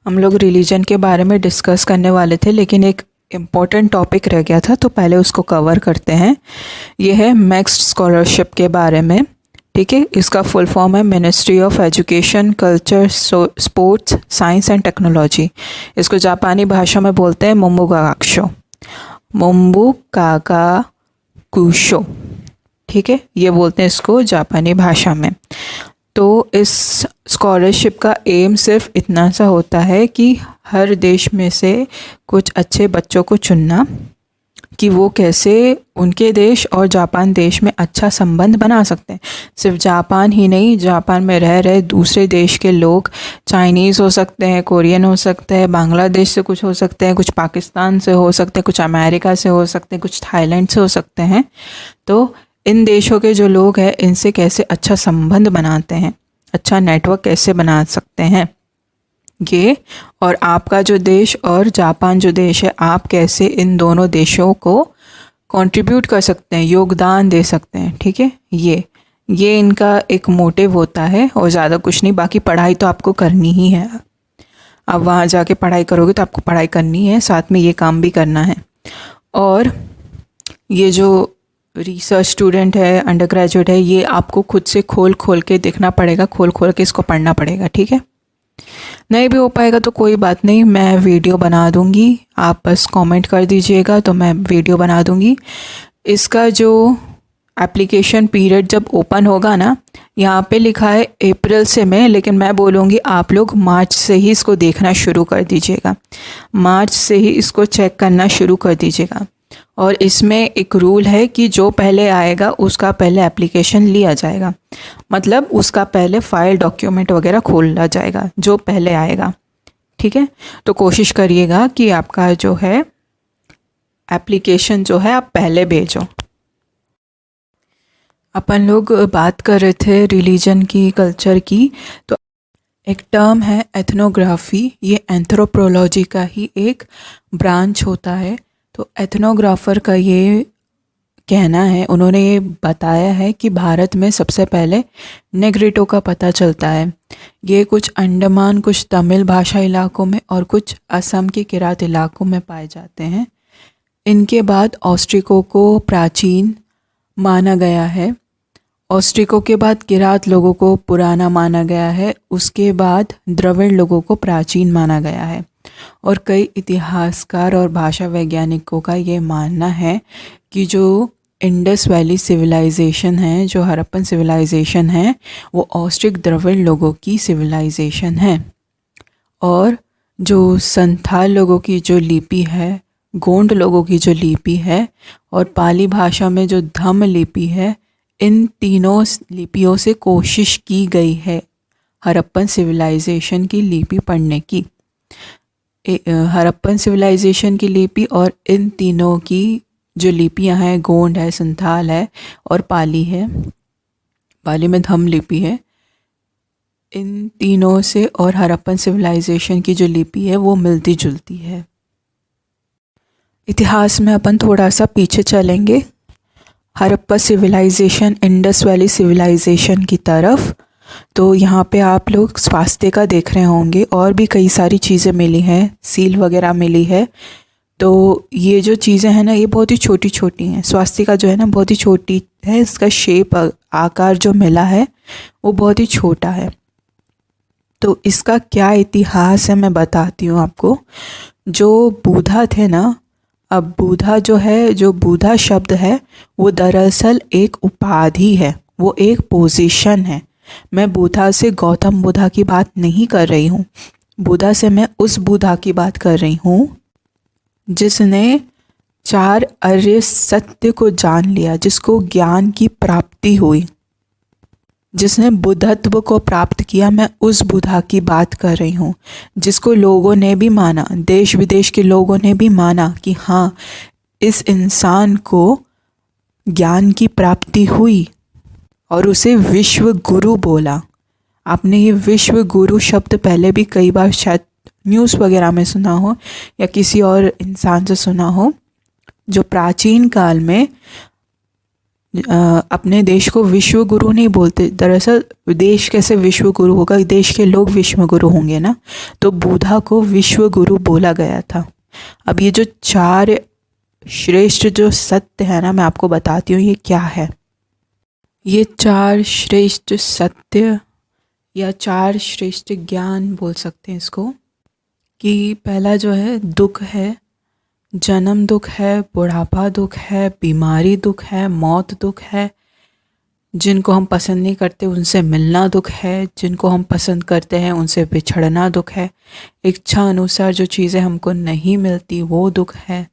हम लोग रिलीजन के बारे में डिस्कस करने वाले थे, लेकिन एक इम्पॉर्टेंट टॉपिक रह गया था, तो पहले उसको कवर करते हैं। ये है मैक्स स्कॉलरशिप के बारे में। ठीक है, इसका फुल फॉर्म है ministry of education, culture, sports, science and technology. इसको जापानी भाषा में बोलते हैं मोम्बुगाकुशो, मोम्बुगाकुशो। ठीक है, ये बोलते हैं इसको जापानी भाषा में। तो इस स्कॉलरशिप का एम सिर्फ इतना सा होता है कि हर देश में से कुछ अच्छे बच्चों को चुनना कि वो कैसे उनके देश और जापान देश में अच्छा संबंध बना सकते हैं। सिर्फ जापान ही नहीं, जापान में रह रहे दूसरे देश के लोग, चाइनीज़ हो सकते हैं, कोरियन हो सकते हैं, बांग्लादेश से कुछ हो सकते हैं, कुछ पाकिस्तान से हो सकते हैं, कुछ अमेरिका से हो सकते हैं, कुछ थाईलैंड से हो सकते हैं। तो इन देशों के जो लोग हैं इनसे कैसे अच्छा संबंध बनाते हैं, अच्छा नेटवर्क कैसे बना सकते हैं ये, और आपका जो देश और जापान जो देश है, आप कैसे इन दोनों देशों को कंट्रीब्यूट कर सकते हैं, योगदान दे सकते हैं। ठीक है, ये इनका एक मोटिव होता है और ज़्यादा कुछ नहीं। बाकी पढ़ाई तो आपको करनी ही है, आप वहाँ जाके पढ़ाई करोगे तो आपको पढ़ाई करनी है, साथ में ये काम भी करना है। और ये जो रिसर्च स्टूडेंट है, अंडर ग्रेजुएट है, ये आपको खुद से खोल खोल के देखना पड़ेगा, खोल खोल के इसको पढ़ना पड़ेगा। ठीक है, नहीं भी हो पाएगा तो कोई बात नहीं, मैं वीडियो बना दूंगी, आप बस कमेंट कर दीजिएगा तो मैं वीडियो बना दूंगी। इसका जो एप्लीकेशन पीरियड जब ओपन होगा ना, यहाँ पे लिखा है अप्रैल से मई, लेकिन मैं बोलूँगी आप लोग मार्च से ही इसको देखना शुरू कर दीजिएगा, मार्च से ही इसको चेक करना शुरू कर दीजिएगा। और इसमें एक रूल है कि जो पहले आएगा उसका पहले एप्लीकेशन लिया जाएगा, मतलब उसका पहले फाइल डॉक्यूमेंट वगैरह खोला जाएगा जो पहले आएगा। ठीक है, तो कोशिश करिएगा कि आपका जो है एप्लीकेशन जो है आप पहले भेजो। अपन लोग बात कर रहे थे रिलीजन की, कल्चर की, तो एक टर्म है एथनोग्राफी। ये एंथ्रोपोलॉजी का ही एक ब्रांच होता है। तो एथनोग्राफर का ये कहना है, उन्होंने ये बताया है कि भारत में सबसे पहले नेग्रिटो का पता चलता है। ये कुछ अंडमान, कुछ तमिल भाषा इलाकों में और कुछ असम के किरात इलाकों में पाए जाते हैं। इनके बाद ऑस्ट्रिको को प्राचीन माना गया है। ऑस्ट्रिको के बाद किरात लोगों को पुराना माना गया है। उसके बाद द्रविड़ लोगों को प्राचीन माना गया है। और कई इतिहासकार और भाषा वैज्ञानिकों का ये मानना है कि जो इंडस वैली सिविलाइजेशन है, जो हड़प्पन सिविलाइजेशन है, वो ऑस्ट्रिक द्रविड़ लोगों की सिविलाइजेशन है। और जो संथाल लोगों की जो लिपि है, गोंड लोगों की जो लिपि है, और पाली भाषा में जो धम्म लिपि है, इन तीनों लिपियों से कोशिश की गई है हड़प्पन सिविलाइजेशन की लिपि पढ़ने की। हड़प्पन सिविलाइजेशन की लिपि और इन तीनों की जो लिपियां हैं, गोंड है, संथाल है और पाली है, पाली में धम्म लिपि है, इन तीनों से और हड़प्पन सिविलाइजेशन की जो लिपि है वो मिलती जुलती है। इतिहास में अपन थोड़ा सा पीछे चलेंगे, Harappa civilisation, Indus valley civilisation की तरफ। तो यहाँ पे आप लोग स्वास्तिका देख रहे होंगे, और भी कई सारी चीज़ें मिली हैं, सील वगैरह मिली है। तो ये जो चीज़ें हैं ना, ये बहुत ही छोटी छोटी हैं। स्वास्तिका जो है ना बहुत ही छोटी है, इसका शेप, आकार जो मिला है वो बहुत ही छोटा है। तो इसका क्या इतिहास है मैं बताती हूँ आपको। जो बूढ़ा थे ना, अब बूढ़ा जो है, जो बूढ़ा शब्द है वो दरअसल एक उपाधि है, वो एक पोजीशन है। मैं बुद्धा से गौतम बुद्धा की बात नहीं कर रही हूँ, बुद्धा से मैं उस बुद्धा की बात कर रही हूँ जिसने 4 आर्य सत्य को जान लिया, जिसको ज्ञान की प्राप्ति हुई, जिसने बुद्धत्व को प्राप्त किया। मैं उस बुद्धा की बात कर रही हूँ जिसको लोगों ने भी माना, देश विदेश के लोगों ने भी माना कि हाँ, इस इंसान को ज्ञान की प्राप्ति हुई, और उसे विश्व गुरु बोला। आपने ये विश्व गुरु शब्द पहले भी कई बार शायद न्यूज़ वगैरह में सुना हो या किसी और इंसान से सुना हो, जो प्राचीन काल में अपने देश को विश्व गुरु नहीं बोलते। दरअसल देश कैसे विश्व गुरु होगा, देश के लोग विश्व गुरु होंगे ना, तो बुद्धा को विश्व गुरु बोला गया था। अब ये जो 4 श्रेष्ठ जो सत्य है ना, मैं आपको बताती हूँ ये क्या है। ये 4 श्रेष्ठ सत्य या 4 श्रेष्ठ ज्ञान बोल सकते हैं इसको, कि पहला जो है दुख है, जन्म दुख है, बुढ़ापा दुख है, बीमारी दुख है, मौत दुख है, जिनको हम पसंद नहीं करते उनसे मिलना दुख है, जिनको हम पसंद करते हैं उनसे बिछड़ना दुख है, इच्छा अनुसार जो चीज़ें हमको नहीं मिलती वो दुख है,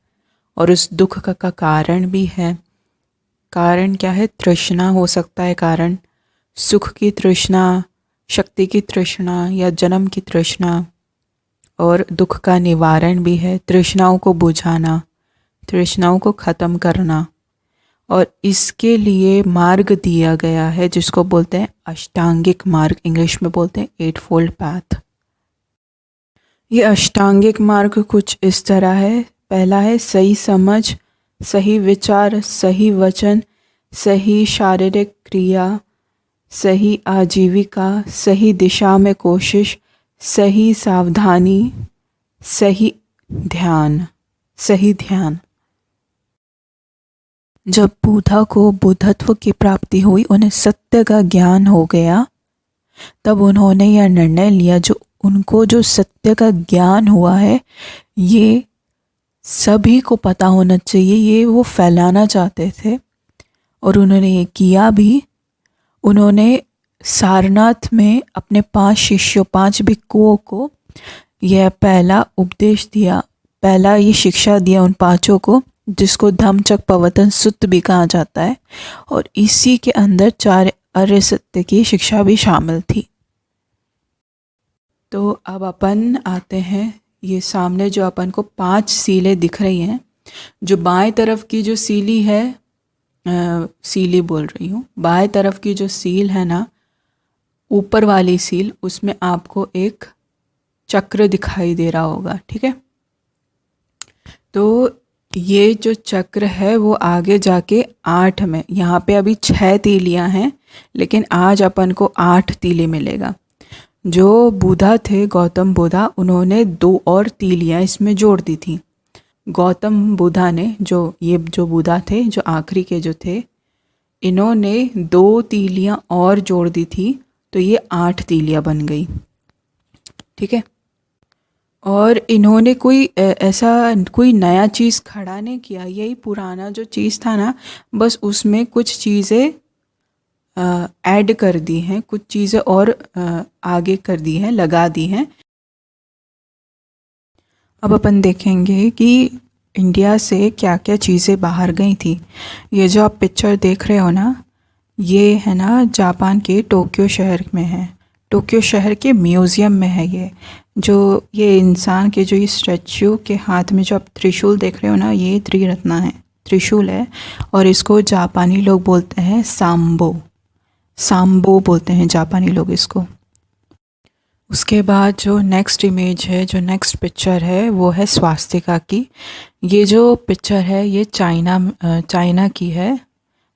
और उस दुख का कारण भी है। कारण क्या है? तृष्णा हो सकता है कारण, सुख की तृष्णा, शक्ति की तृष्णा या जन्म की तृष्णा। और दुख का निवारण भी है, तृष्णाओं को बुझाना, तृष्णाओं को ख़त्म करना। और इसके लिए मार्ग दिया गया है जिसको बोलते हैं अष्टांगिक मार्ग, इंग्लिश में बोलते हैं 8-fold path। ये अष्टांगिक मार्ग कुछ इस तरह है। पहला है सही समझ, सही विचार, सही वचन, सही शारीरिक क्रिया, सही आजीविका, सही दिशा में कोशिश, सही सावधानी, सही ध्यान, सही ध्यान। जब बुद्धा को बुद्धत्व की प्राप्ति हुई, उन्हें सत्य का ज्ञान हो गया, तब उन्होंने यह निर्णय लिया जो उनको जो सत्य का ज्ञान हुआ है ये सभी को पता होना चाहिए, ये वो फैलाना चाहते थे और उन्होंने ये किया भी। उन्होंने सारनाथ में अपने 5 शिष्यों, 5 भिक्षुओं को यह पहला उपदेश दिया, पहला ये शिक्षा दिया उन 5 को, जिसको धम्मचक्कपवත්තन सूत्र भी कहा जाता है। और इसी के अंदर 4 आर्य सत्य की शिक्षा भी शामिल थी। तो अब अपन आते हैं, ये सामने जो अपन को 5 सीलें दिख रही हैं, जो बाएं तरफ की जो सीली है, सीली बोल रही हूँ, बाएं तरफ की जो सील है ना, ऊपर वाली सील, उसमें आपको एक चक्र दिखाई दे रहा होगा, ठीक है। तो ये जो चक्र है वो आगे जाके 8 में, यहाँ पे अभी 6 तीलियाँ हैं, लेकिन आज अपन को 8 तीली मिलेगा। जो बुद्धा थे, गौतम बुद्धा, उन्होंने 2 और तीलियाँ इसमें जोड़ दी थी। गौतम बुद्धा ने, जो बुद्धा थे, जो आखिरी के जो थे, इन्होंने 2 तीलियाँ और जोड़ दी थी, तो ये 8 तीलियाँ बन गई, ठीक है। और इन्होंने कोई ऐसा कोई नया चीज़ खड़ा नहीं किया, यही पुराना जो चीज़ था ना, बस उसमें कुछ चीज़ें ऐड कर दी हैं, कुछ चीज़ें और आगे कर दी हैं, लगा दी हैं। अब अपन देखेंगे कि इंडिया से क्या क्या चीज़ें बाहर गई थी। ये जो आप पिक्चर देख रहे हो ना, ये है ना जापान के टोक्यो शहर में है, टोक्यो शहर के म्यूज़ियम में है। ये इंसान के जो ये स्टैच्यू के हाथ में जो आप त्रिशूल देख रहे हो ना, ये त्रिरत्ना है, त्रिशूल है, और इसको जापानी लोग बोलते हैं सांबो, सांबो बोलते हैं जापानी लोग इसको। उसके बाद जो नेक्स्ट इमेज है, जो नेक्स्ट पिक्चर है, वो है स्वास्तिका की। ये जो पिक्चर है ये चाइना की है।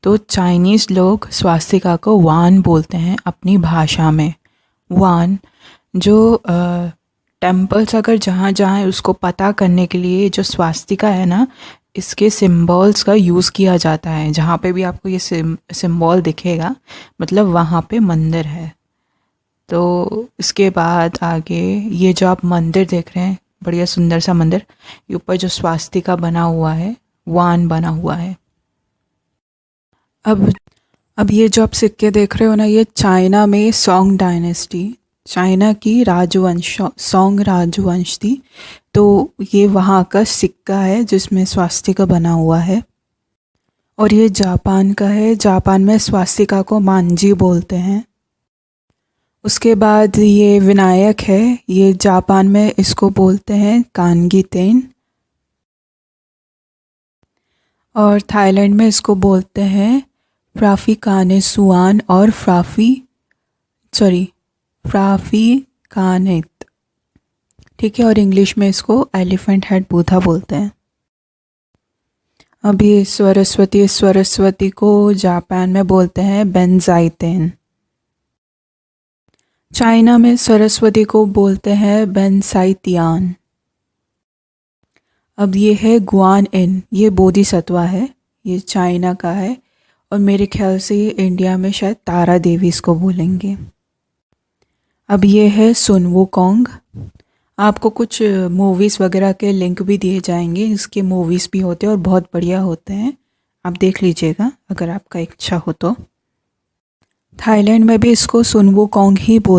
तो चाइनीज़ लोग स्वास्तिका को वान बोलते हैं अपनी भाषा में। वान जो टेम्पल्स अगर जहाँ जहाँ है उसको पता करने के लिए जो स्वास्तिका है ना, इसके सिम्बॉल्स का यूज़ किया जाता है। जहाँ पे भी आपको ये सिम्बॉल दिखेगा, मतलब वहाँ पे मंदिर है। तो इसके बाद आगे ये जो आप मंदिर देख रहे हैं, बढ़िया सुंदर सा मंदिर, ये ऊपर जो स्वास्तिका बना हुआ है, वान बना हुआ है। अब ये जो आप सिक्के देख रहे हो ना, ये चाइना में सोंग डायनेस्टी, चाइना की राजवंश, सोंग राजवंश थी। तो ये वहाँ का सिक्का है जिसमें स्वास्तिका बना हुआ है। और ये जापान का है, जापान में स्वास्तिका को मांजी बोलते हैं। उसके बाद ये विनायक है, ये जापान में इसको बोलते हैं कानगी तेन, और थाईलैंड में इसको बोलते हैं फ्राफी काने सुआन और फ्राफी कानेत, ठीक है। और इंग्लिश में इसको एलिफेंट हेड बुद्धा बोलते हैं। अभी सरस्वती को जापान में बोलते हैं बेंजाइतेन। चाइना में सरस्वती को बोलते हैं बेनसाइतियान। अब ये है गुआन इन, ये बोधिसत्वा है, ये चाइना का है और मेरे ख्याल से ये इंडिया में शायद तारा देवी इसको बोलेंगे। अब ये है सुन वुकोंग। आपको कुछ मूवीज़ वगैरह के लिंक भी दिए जाएंगे, इसके मूवीज़ भी होते हैं और बहुत बढ़िया होते हैं, आप देख लीजिएगा अगर आपका इच्छा हो तो। थाईलैंड में भी इसको सुन वुकोंग ही बोलते